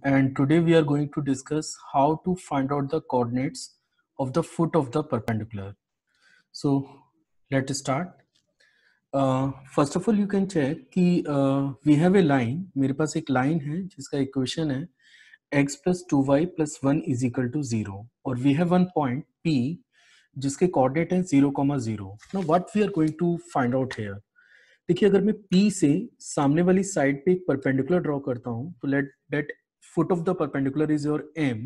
and today we are going to discuss how to find out the coordinates of the foot of the perpendicular. So let's start. First of all you can check कि we have a line, मेरे पास एक line है जिसका equation है x plus 2y plus 1 is equal to 0 और we have one point P जिसके coordinate है 0,0. Now what we are going to find out here? देखिए अगर मैं P से सामने वाली साइड पे एक परपेंडिकुलर ड्रॉ करता हूं तो let that foot of the perpendicular is your m,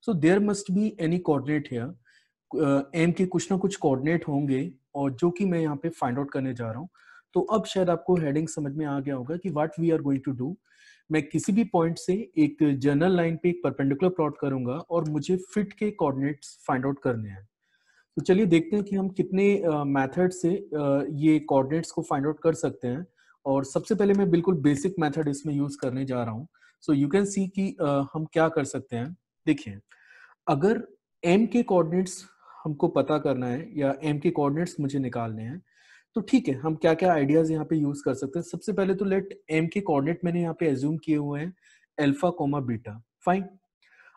so there must be any coordinate here. m के कुछ ना कुछ कोऑर्डिनेट होंगे और जो कि मैं यहाँ पे फाइंड आउट करने जा रहा हूँ. तो अब शायद आपको हेडिंग समझ में आ गया होगा कि what we are going to do. मैं किसी भी पॉइंट से एक जनरल लाइन पे एक परपेंडिकुलर प्लॉट करूंगा और मुझे फिट के कोऑर्डिनेट्स फाइंड आउट करने हैं. तो चलिए देखते हैं कि हम कितने मेथड से ये कोऑर्डिनेट्स को फाइंड आउट कर सकते हैं. और सबसे पहले मैं बिल्कुल बेसिक मेथड इसमें यूज करने जा रहा हूँ. सो यू कैन सी कि हम क्या कर सकते हैं. देखिए अगर m के कोऑर्डिनेट्स हमको पता करना है या m के कोऑर्डिनेट्स मुझे निकालने हैं तो ठीक है, हम क्या क्या आइडियाज यहाँ पे यूज कर सकते हैं. सबसे पहले तो लेट m के कोऑर्डिनेट मैंने यहाँ पे एज्यूम किए हुए हैं अल्फा कोमा बीटा. फाइन.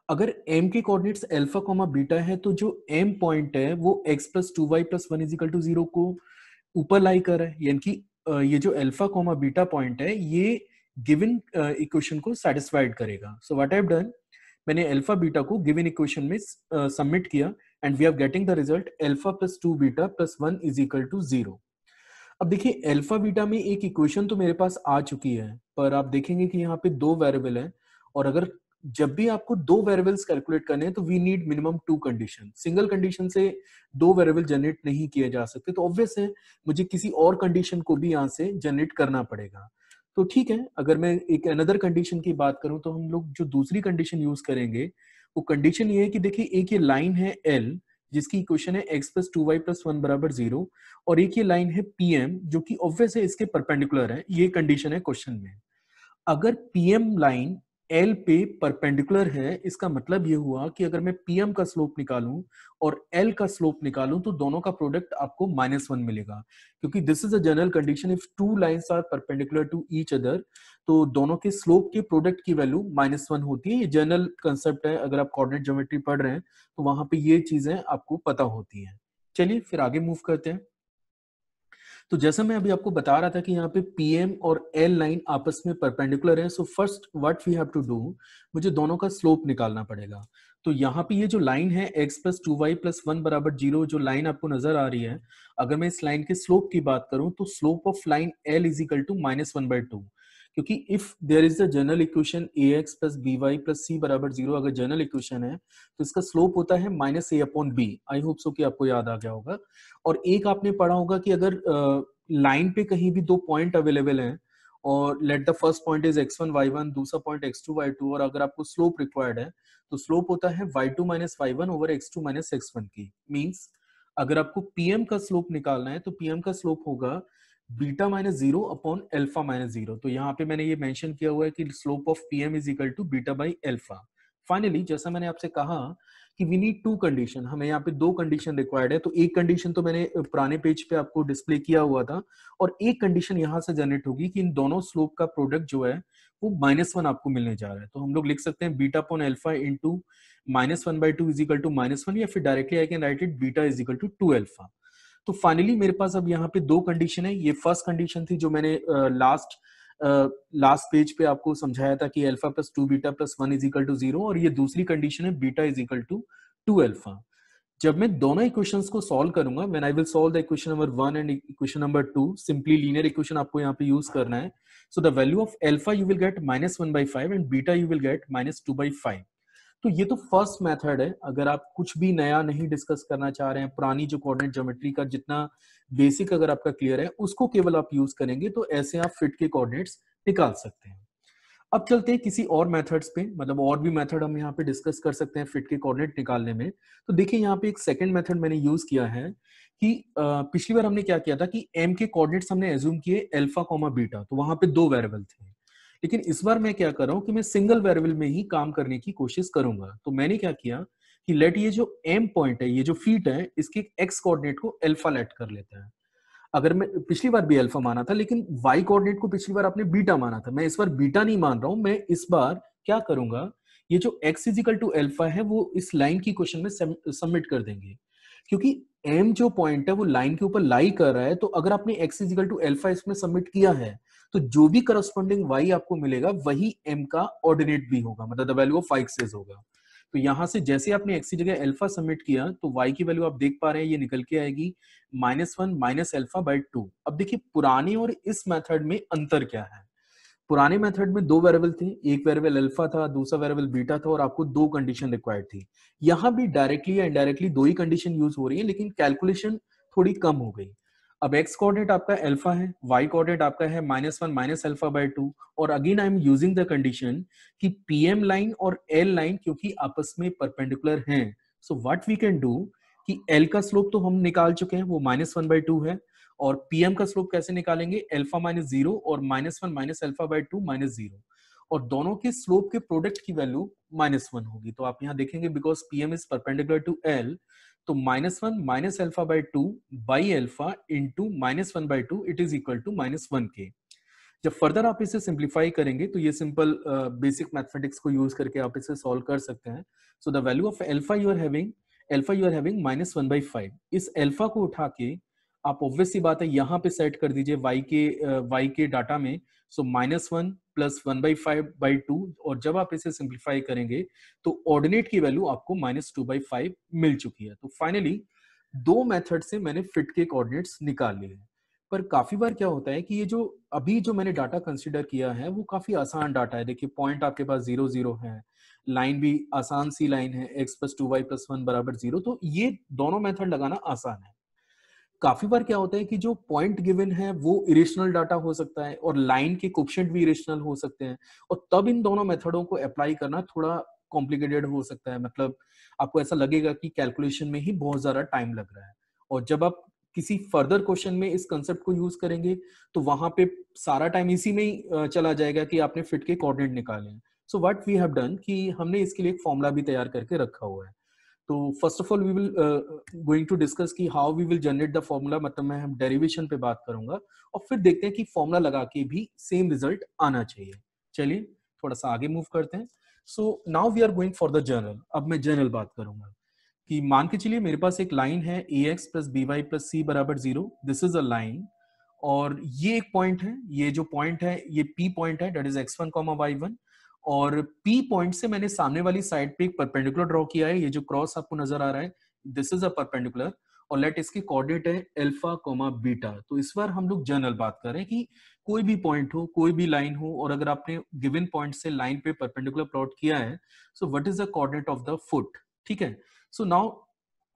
अगर m के कोऑर्डिनेट्स अल्फा कोमा बीटा है तो जो m पॉइंट है वो x plus 2y plus 1 is equal to 0 को ऊपर लाई कर रहा है, यानी कि ये जो अल्फा कोमा बीटा पॉइंट है ये गिवन इक्वेशन को सेटिस्फाइड करेगा. So what I have done, मैंने अल्फा बीटा को गिवन इक्वेशन में सबमिट किया and we are getting the result alpha plus 2 beta plus 1 is equal to 0. अब देखिए अल्फा बीटा में एक इक्वेशन तो मेरे पास आ चुकी है, पर आप देखेंगे कि यहाँ पे दो वेरिएबल है और अगर जब भी आपको दो वेरिएबल्स कैलकुलेट करने हैं तो we need minimum 2 condition. Single condition से दो वेरिएबल जनरेट नहीं किए जा सकते, तो ऑब्वियस है मुझे किसी और कंडीशन को भी यहाँ से जनरेट करना पड़ेगा. तो ठीक है, अगर मैं एक अनदर कंडीशन की बात करूं तो हम लोग जो दूसरी कंडीशन यूज करेंगे वो कंडीशन ये है कि देखिए एक ये लाइन है L जिसकी इक्वेशन है x प्लस 2y प्लस 1 बराबर 0 और एक ये लाइन है PM जो कि ऑब्वियस है इसके परपेंडिकुलर है. ये कंडीशन है क्वेश्चन में. अगर PM लाइन L पे परपेंडिकुलर है इसका मतलब ये हुआ कि अगर मैं PM का स्लोप निकालूं और L का स्लोप निकालूं तो दोनों का प्रोडक्ट आपको -1 मिलेगा, क्योंकि this is a general condition. If two lines are perpendicular to each other तो दोनों के स्लोप के प्रोडक्ट की वैल्यू -1 होती है. ये जनरल कंसेप्ट है, अगर आप कोऑर्डिनेट ज्योमेट्री पढ़ रहे हैं तो वहां पे ये चीजें आपको पता होती हैं. चलिए फिर आगे मूव करते हैं. तो जैसा मैं अभी आपको बता रहा था कि यहाँ पे PM और L लाइन आपस में परपेंडिकुलर है. So first what we have to do, मुझे दोनों का स्लोप निकालना पड़ेगा. तो यहाँ पे ये जो लाइन है x प्लस 2y प्लस 1 बराबर 0 जो लाइन आपको नजर आ रही है, अगर मैं इस लाइन के स्लोप की बात करूं तो slope of line L is equal to -1/2, क्योंकि if there is the general equation ax plus by plus c बराबर 0, अगर जनरल इक्वेशन है तो इसका स्लोप होता है -a/b. आई होप सो कि आपको याद आ गया होगा. और एक आपने पढ़ा होगा कि अगर लाइन पे कहीं भी दो पॉइंट अवेलेबल हैं और let the first point is x1 y1, दूसरा पॉइंट x2 y2, और अगर आपको स्लोप रिक्वायर्ड है तो स्लोप होता है y2 minus y1 over x2 minus x1 की. मींस अगर आपको PM का स्लोप निकालना है तो PM का स्लोप होगा beta minus 0 upon alpha minus 0. तो यहाँ पे मैंने ये मेंशन किया हुआ है कि slope of PM is equal to beta by alpha. Finally जैसा मैंने आपसे कहा कि वी नीड 2 कंडीशन, हमें यहाँ पे 2 कंडीशन रिक्वायर्ड है. तो एक कंडीशन तो मैंने पुराने पेज पे आपको डिस्प्ले किया हुआ था और एक कंडीशन यहाँ से जनरेट होगी कि इन दोनों स्लोप का प्रोडक्ट जो है वो -1 आपको मिलने जा रहा है. तो हम लोग लिख सकते हैं beta upon alpha into -1/2 is equal to -1, या फिर directly I can write it beta is equal to 2 alpha. तो फाइनली मेरे पास अब यहाँ पे 2 कंडीशन है. ये फर्स्ट कंडीशन थी जो मैंने लास्ट पेज पे आपको समझाया था कि alpha plus 2 beta plus 1 is equal to 0, और ये दूसरी कंडीशन है beta is equal to 2 alpha. जब मैं दोनों इक्वेशंस को सॉल्व करूंगा, when I will solve the equation number 1 and equation number 2, simply linear equation आपको यहाँ पे यूज करना है. So the value of alpha you will get -1/5 and beta you will get -2/5. तो ये तो फर्स्ट मेथड है. अगर आप कुछ भी नया नहीं डिस्कस करना चाह रहे हैं, पुरानी जो कोऑर्डिनेट ज्योमेट्री का जितना बेसिक अगर आपका क्लियर है उसको केवल आप यूज करेंगे, तो ऐसे आप फिट के कोऑर्डिनेट्स निकाल सकते हैं. अब चलते हैं किसी और मेथड्स पे, मतलब और भी मेथड हम यहाँ पे डिस्कस कर सकते हैं फिट के कोऑर्डिनेट निकालने में. तो देखिए यहाँ पे एक सेकंड मेथड मैंने यूज किया है कि पिछली बार हमने क्या किया था कि m के कोऑर्डिनेट्स हमने एज्यूम किए अल्फा कोमा बीटा, तो वहां पे 2 वेरिएबल थे. लेकिन इस बार मैं क्या कर रहा हूँ कि मैं सिंगल वेरिएबल में ही काम करने की कोशिश करूंगा. तो मैंने क्या किया कि लेट ये जो m पॉइंट है, ये जो फीट है, इसके x कोऑर्डिनेट को अल्फा लेट कर लेते हैं. अगर मैं पिछली बार भी अल्फा माना था लेकिन y कोऑर्डिनेट को पिछली बार आपने बीटा माना था, मैं इस बार बीटा नहीं मान रहा हूं, मैं इस बार क्या करूंगा, ये जो x इजिकल टू एल्फा है वो इस लाइन की क्वेश्चन में सबमिट कर देंगे, क्योंकि m जो पॉइंट है वो लाइन के ऊपर लाई कर रहा है। तो अगर आपने x इजिकल टू एल्फा इसमें सबमिट किया है तो जो भी करस्पॉन्डिंग y आपको मिलेगा वही m का ऑर्डिनेट भी होगा, मतलब the value of y axis होगा। तो यहां से जैसे आपने x की जगह अल्फा सबमिट किया तो y की वैल्यू आप देख पा रहे हैं ये निकल के आएगी -1 माइनस अल्फा बाई 2। अब देखिए पुराने और इस मेथड में अंतर क्या है। पुराने मेथड में दो वेरिएबल थे, एक वेरिएबल अल्फा था, दूसरा वेरिएबल बीटा था, और आपको दो कंडीशन रिक्वायर्ड थी। यहां भी डायरेक्टली या इनडायरेक्टली दो ही कंडीशन यूज हो रही है, लेकिन कैलकुलेशन थोड़ी कम हो गई। अब x कोऑर्डिनेट आपका अल्फा है, y कोऑर्डिनेट आपका है -1 माइनस अल्फा बाई 2, और again I am using the condition कि pm लाइन और l लाइन क्योंकि आपस में परपेंडिकुलर हैं, so what we can do कि l का स्लोप तो हम निकाल चुके हैं, वो -1/2 है, और pm का स्लोप कैसे निकालेंगे, अल्फा माइनस 0 और -1 माइनस अल्फा बाई 2 -0, और दोनों के स्लोप के प्रोडक्ट की वैल्यू -1 होगी। तो आप यहाँ देखेंगे because pm is perpendicular to l, तो -1 minus alpha by 2 by alpha into -1/2 it is equal to -1 के। जब फर्दर आप इसे सिंप्लीफाई करेंगे तो ये सिंपल बेसिक मैथमेटिक्स को यूज करके आप इसे सॉल्व कर सकते हैं। So the value of alpha you are having -1/5। इस अल्फा को उठा के आप ऑब्वियस सी बात है यहाँ पे सेट कर दीजिए y के डाटा में, सो -1 प्लस 1/5/2, और जब आप इसे सिंप्लीफाई करेंगे तो ऑर्डिनेट की वैल्यू आपको -2/5 मिल चुकी है। तो फाइनली दो मेथड से मैंने फिट के कोऑर्डिनेट्स निकाल लिए हैं। पर काफी बार क्या होता है कि ये जो अभी जो मैंने डाटा कंसीडर किया है वो काफी आसान डाटा है। देखिए पॉइंट आपके पास 0 0 है, लाइन भी आसान सी लाइन है, x + 2y + 1 = 0, तो ये दोनों मेथड लगाना आसान है। काफी बार क्या होता है कि जो पॉइंट गिवन है वो इरेशनल डाटा हो सकता है और लाइन के कोएफिशिएंट भी इरेशनल हो सकते हैं, और तब इन दोनों मेथडों को अप्लाई करना थोड़ा कॉम्प्लिकेटेड हो सकता है। मतलब आपको ऐसा लगेगा कि कैलकुलेशन में ही बहुत ज्यादा टाइम लग रहा है, और जब आप किसी फर्दर क्वेश्चन में इस कंसेप्ट को यूज करेंगे तो वहां पे सारा टाइम इसी में ही चला जाएगा कि आपने फिट के कोऑर्डिनेट निकाले हैं। So what we have done कि हमने इसके लिए एक फॉर्मूला भी तैयार करके रखा हुआ है। तो first of all we will going to discuss कि how we will generate the formula, मतलब मैं हम डेरिवेशन पे बात करूंगा, और फिर देखते हैं कि फॉर्मूला लगा के भी सेम रिजल्ट आना चाहिए। चलिए थोड़ा सा आगे मूव करते हैं। So now we are going for the general. अब मैं जनरल बात करूंगा कि मान के चलिए मेरे पास एक लाइन है ax + by + c = 0, this is a line, और ये एक पॉइंट है, ये जो पॉइंट है ये p पॉइंट है, दैट इज x1, y1, और P पॉइंट से मैंने सामने वाली साइड पे एक परपेंडिकुलर ड्रॉ किया है, ये जो क्रॉस आपको नजर आ रहा है दिस इज अ परपेंडिकुलर, और लेट इसके कोऑर्डिनेट है अल्फा, बीटा। तो इस बार हम लोग जनरल बात कर रहे हैं कि कोई भी पॉइंट हो, कोई भी लाइन हो, और अगर आपने गिवन पॉइंट से लाइन पे परपेंडिकुलर प्लॉट किया है, so what is the coordinate of the foot. ठीक है, सो नाउ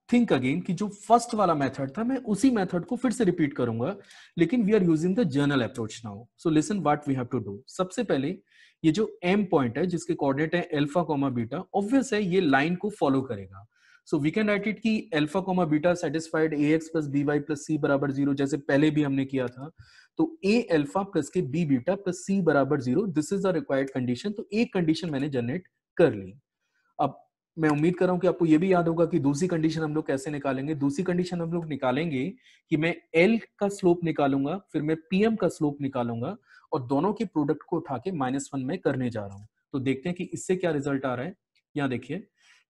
थिंक अगेन कि जो फर्स्ट वाला मेथड था मैं उसी मेथड को फिर से रिपीट करूंगा, लेकिन we are using the general approach now. So listen what we have to do. सबसे पहले ये जो m पॉइंट है जिसके कोऑर्डिनेट है अल्फा, बीटा, ऑब्वियस है ये लाइन को फॉलो करेगा। So we can write it कि alpha, beta satisfied ax + by + c = 0, जैसे पहले भी हमने किया था। तो a अल्फा प्लस के b beta plus c = 0, this is the required condition. तो एक कंडीशन मैंने जनरेट कर ली। अब मैं उम्मीद कर रहा हूं कि आपको ये भी याद होगा कि दूसरी कंडीशन हम लोग कैसे निकालेंगे। दूसरी कंडीशन हम लोग निकालेंगे कि मैं L का स्लोप निकालूंगा, फिर मैं PM का स्लोप निकालूंगा, और दोनों के प्रोडक्ट को उठा के -1 में करने जा रहा हूं। तो देखते हैं कि इससे क्या रिजल्ट आ रहा है। यहाँ देखिए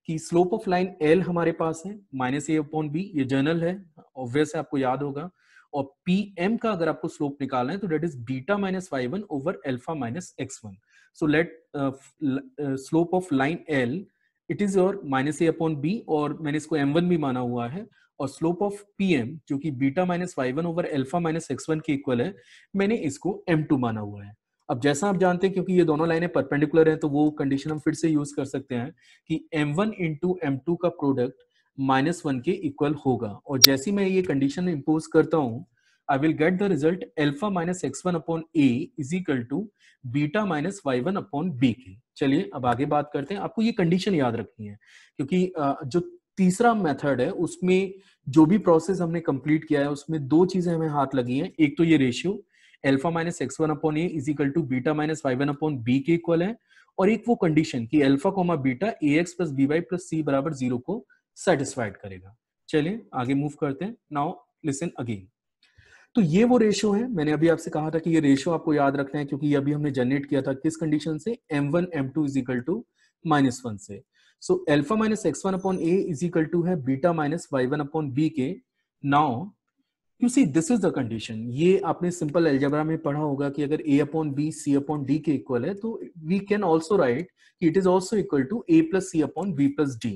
कि स्लोप ऑफ लाइन L हमारे पास है -a/b, ये जर्नल है, ऑब्वियस है, आपको याद होगा। और PM का अगर आपको स्लोप निकालना है तो that is beta -y1 over alpha -x1। So let slope of line L it is your -a/b, और मैंने इसको m1 भी माना हुआ है, और स्लोप ऑफ pm जो कि beta -y1 over alpha -x1 के इक्वल है, मैंने इसको m2 माना हुआ है। अब जैसा आप जानते हैं क्योंकि ये दोनों लाइनें परपेंडिकुलर हैं, तो वो कंडीशन हम फिर से यूज कर सकते हैं कि m1 इंटू m2 का प्रोडक्ट -1 के इक्वल होगा, और जैसी मैं ये कंडीशन इंपोज करता हूं I will get the result alpha -x1 upon a is equal to beta -y1 upon b के। चलिए अब आगे बात करते हैं। आपको ये कंडीशन याद रखनी है क्योंकि जो तीसरा मेथड है उसमें जो भी प्रोसेस हमने कंप्लीट किया है उसमें दो चीजें हमें हाथ लगी हैं। एक तो ये ratio alpha -x1 upon a is equal to beta -y1 upon b के इक्वल है, और एक वो कंडीशन कि alpha, beta ax + by + c = 0 को सेटिस्फाइड करेगा। चलिए आगे मूव करते हैं। Now listen again. तो ये वो रेशियो है, मैंने अभी आपसे कहा था कि ये रेशियो आपको याद रखना है, क्योंकि ये अभी हमने जनरेट किया था किस कंडीशन से, m1 m2 is equal to -1 से। So alpha minus x1 upon a is equal to है beta minus y1 upon b के। Now you see this is the condition. ये आपने सिंपल अलजेब्रा में पढ़ा होगा कि अगर a upon b c upon d के इक्वल है तो वी कैन ऑल्सो राइट कि it is also equal to a plus c upon b plus d।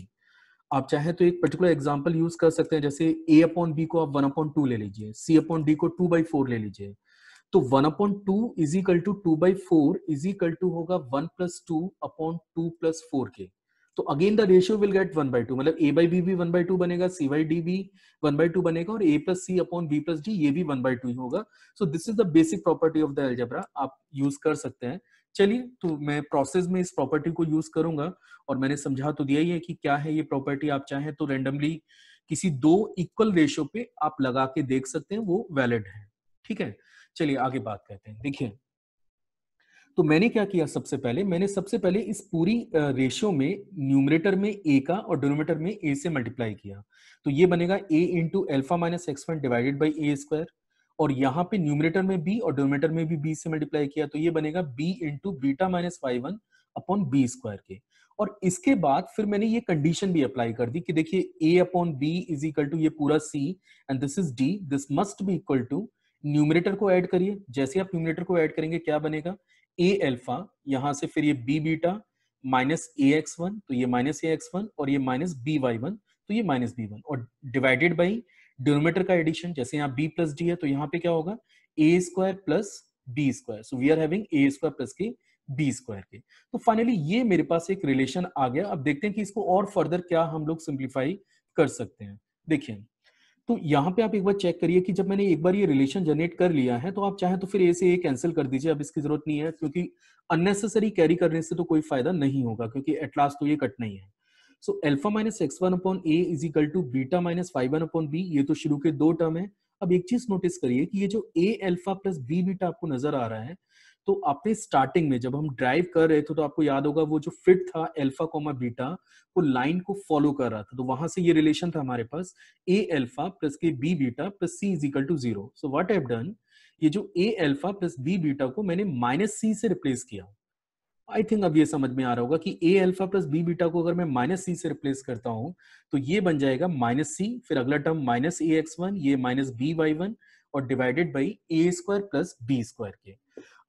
आप चाहे तो एक पर्टिकुलर एग्जांपल यूज कर सकते हैं, जैसे a अपॉन b को आप 1/2 ले लीजिए, c अपॉन d को 2/4 ले लीजिए। तो 1/2 is equal to 2/4 is equal to होगा 1 प्लस 2 अपॉन 2 प्लस 4 के। तो again the ratio will get 1/2, मतलब a बाई बी भी 1/2 बनेगा, c बाई डी भी 1/2 बनेगा, और a plus c upon b plus d ये भी 1/2 ही होगा। So this is the basic property of the algebra, आप यूज कर सकते हैं। चलिए, तो मैं प्रोसेस में इस प्रॉपर्टी को यूज करूंगा, और मैंने समझा तो दिया ही है कि क्या है ये प्रॉपर्टी। आप चाहें तो रेंडमली किसी दो इक्वल रेशियो पे आप लगा के देख सकते हैं, वो वैलिड है। ठीक है, चलिए आगे बात करते हैं। देखिए, तो मैंने क्या किया, सबसे पहले इस पूरी रेशियो में न्यूमरेटर में a का और डिनोमिनेटर में a से मल्टीप्लाई किया। तो ये बनेगा a into alpha minus x1 divided by a square, और यहाँ पे न्यूमरेटर में b और डिनोमिनेटर में भी b से मल्टीप्लाई किया, तो ये बनेगा b into beta minus y1 upon b square के। और इसके बाद फिर मैंने ये कंडीशन भी अप्लाई कर दी कि देखिए a upon b is equal to ये पूरा c and this is d, this must be equal to, numerator को ऐड करिए। जैसे आप न्यूमरेटर को ऐड करेंगे क्या बनेगा, a अल्फा, यहां से फिर ये b beta minus a x one, तो ये माइनस ए एक्स वन, और ये माइनस बी वाई वन, तो ये माइनस बी वन, और डिवाइडेड बाई डिनोमिनेटर का एडिशन। जैसे यहाँ b प्लस डी है तो यहाँ पे क्या होगा, A square plus B square. So we are having A square plus के बी स्क्वायर के। तो फाइनली ये मेरे पास एक रिलेशन आ गया। अब देखते हैं कि इसको और फर्दर क्या हम लोग सिंप्लीफाई कर सकते हैं। देखिए, तो यहाँ पे आप एक बार चेक करिए कि जब मैंने एक बार ये रिलेशन जनरेट कर लिया है, तो आप चाहें तो फिर ए से ए कैंसिल कर दीजिए, अब इसकी जरूरत नहीं है, क्योंकि अननेसेसरी कैरी करने से तो कोई फायदा नहीं होगा, क्योंकि एट लास्ट तो ये कटना ही है। So alpha minus x1 upon a is equal to beta minus y1 upon b, ये तो शुरू के दो टर्म है। अब एक चीज नोटिस करिए कि ये जो a alpha plus b beta आपको नजर आ रहा है, तो आपने स्टार्टिंग में जब हम ड्राइव कर रहे थे तो आपको याद होगा वो जो फिट था अल्फा कॉमा बीटा, वो लाइन को फॉलो कर रहा था, तो वहां से ये रिलेशन था हमारे पास a अल्फा प्लस के b beta plus c is equal to 0। So what I have done, ये जो a alpha plus b beta को मैंने माइनस c से रिप्लेस किया। आई थिंक अब ये समझ में आ रहा होगा कि a alpha plus b beta को अगर मैं माइनस c से रिप्लेस करता हूं तो ये बन जाएगा माइनस c, फिर अगला term minus a x one, ये माइनस बी वाई वन, और divided by a square plus B square के।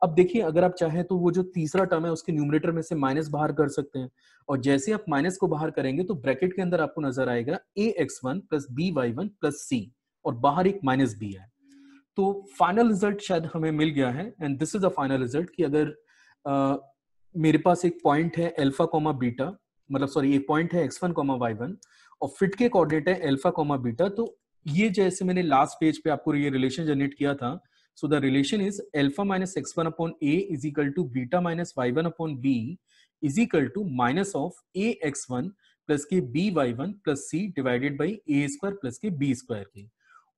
अब देखिए, अगर आप चाहें तो वो जो तीसरा टर्म है उसके न्यूमरेटर में से माइनस बाहर कर सकते हैं, और जैसे आप माइनस को बाहर करेंगे तो ब्रैकेट के अंदर आपको नजर आएगा A x one plus B Y one plus C, और बाहर एक माइनस बी है। तो फाइनल रिजल्ट शायद हमें मिल गया है, and this is the final result कि अगर मेरे पास एक पॉइंट है अल्फा कॉमा बीटा, मतलब सॉरी एक पॉइंट है x1 कॉमा y1, और फिट के कोऑर्डिनेट है अल्फा कॉमा बीटा, तो ये जैसे मैंने लास्ट पेज पे आपको ये रिलेशन जनरेट किया था, so the relation is alpha minus x1 upon a is equal to beta minus y1 upon b is equal to minus of a x1 plus के b y1 plus c divided by a square plus के b square के।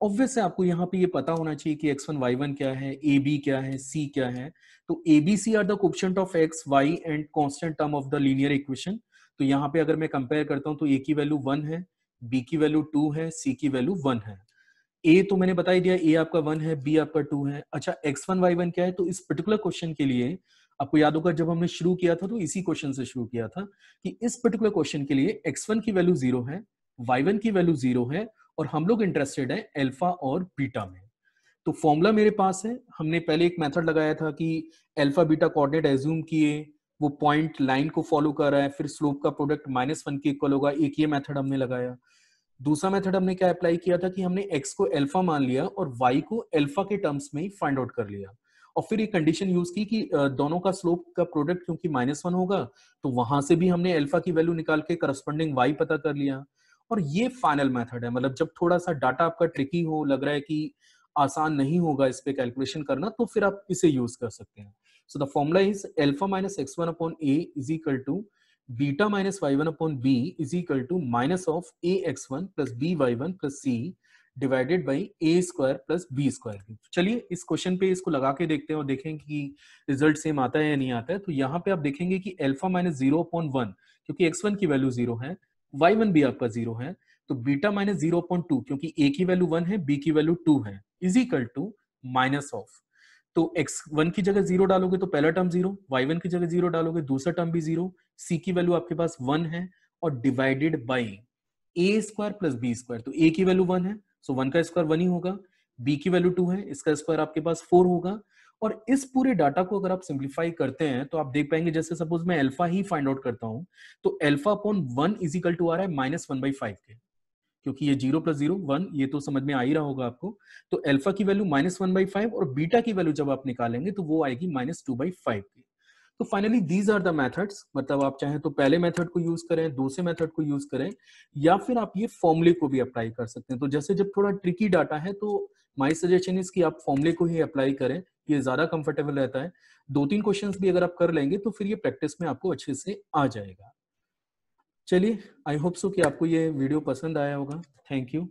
Obvious है आपको यहाँ पे ये पता होना चाहिए कि x1 y1 क्या है, ab क्या है, c क्या है। तो abc are the coefficient of x y and constant term of the linear equation. तो यहाँ पे अगर मैं कंपेयर करता हूँ तो a की वैल्यू 1 है, b की वैल्यू 2 है, c की वैल्यू 1 है। a तो मैंने बता ही दिया, a आपका 1 है, b आपका 2 है। अच्छा, x1 y1 क्या है, तो इस पर्टिकुलर क्वेश्चन के लिए आपको याद होगा जब हमने शुरू किया था तो इसी क्वेश्चन से शुरू किया था कि इस पर्टिकुलर क्वेश्चन के लिए x1 की वैल्यू 0 है, y1 की वैल्यू 0 है, और हम लोग इंटरेस्टेड है अल्फा और बीटा में। तो फॉर्मूला मेरे पास है, हमने पहले एक मेथड लगाया था कि अल्फा बीटा कोऑर्डिनेट एज्यूम किए, वो पॉइंट लाइन को फॉलो कर रहा है, फिर स्लोप का प्रोडक्ट -1 के इक्वल होगा, एक ये मेथड हमने लगाया। दूसरा मेथड हमने क्या अप्लाई किया था कि हमने x को अल्फा मान लिया और y को अल्फा के टर्म्स में ही फाइंड आउट कर लिया, और फिर ये कंडीशन यूज की कि दोनों का स्लोप का प्रोडक्ट क्योंकि -1 होगा, तो वहां से भी हमने अल्फा की वैल्यू निकाल के करस्पॉन्डिंग y पता कर लिया। और ये फाइनल मेथड है, मतलब जब थोड़ा सा डाटा आपका ट्रिकी हो, लग रहा है कि आसान नहीं होगा इस पे कैलकुलेशन करना, तो फिर आप इसे यूज कर सकते हैं। So the formula is alpha minus x1 upon a is equal to beta minus y1 upon b is equal to minus of a x1 plus b y1 plus c divided by a square plus b square. चलिए इस question पे इसको लगा के देखते हैं और देखें कि रिजल्ट सेम आता है या नहीं आता है। तो यहाँ पे आप देखेंगे कि अल्फा माइनस 0 अपॉन 1, क्योंकि x1 की वैल्यू 0 है, y1 भी आपका 0 है, तो बीटा माइनस 0 अपॉन 2, क्योंकि a की वैल्यू 1 है, b की वैल्यू 2 है, is equal to minus of, तो x1 की जगह 0 डालोगे तो पहला टर्म 0, y1 की जगह 0 डालोगे दूसरा टर्म भी 0, c की वैल्यू आपके पास 1 है, और divided by a square plus b square, तो a की वैल्यू 1 है, सो 1 का स्क्वायर 1 ही होगा, b की वैल्यू 2 है, इसका स्क्वायर आपके पास 4 होगा। और इस पूरे डाटा को अगर आप सिंप्लीफाई करते हैं तो आप देख पाएंगे, जैसे सपोज मैं अल्फा ही फाइंड आउट करता हूं, तो alpha upon 1 is equal to आ रहा है -1/5 के, क्योंकि ये 0 + 0 1, ये तो समझ में आ ही रहा होगा आपको। तो अल्फा की वैल्यू -1/5 और बीटा की वैल्यू जब आप निकालेंगे तो वो आएगी -2/5 की। तो finally these are the methods, मतलब आप चाहें तो पहले मेथड को यूज करें, दूसरे मेथड को यूज करें, या फिर आप ये फॉर्मूले को भी अप्लाई कर सकते हैं। तो जैसे जब थोड़ा ट्रिकी डाटा है तो माय सजेशन इज कि आप फॉर्मूले को ही अप्लाई करें, ये ज्यादा कंफर्टेबल रहता है। 2-3 क्वेश्चंस भी अगर आप कर लेंगे तो फिर ये प्रैक्टिस में आपको अच्छे से आ जाएगा। चलिए, आई होप सो कि आपको ये वीडियो पसंद आया होगा। Thank you.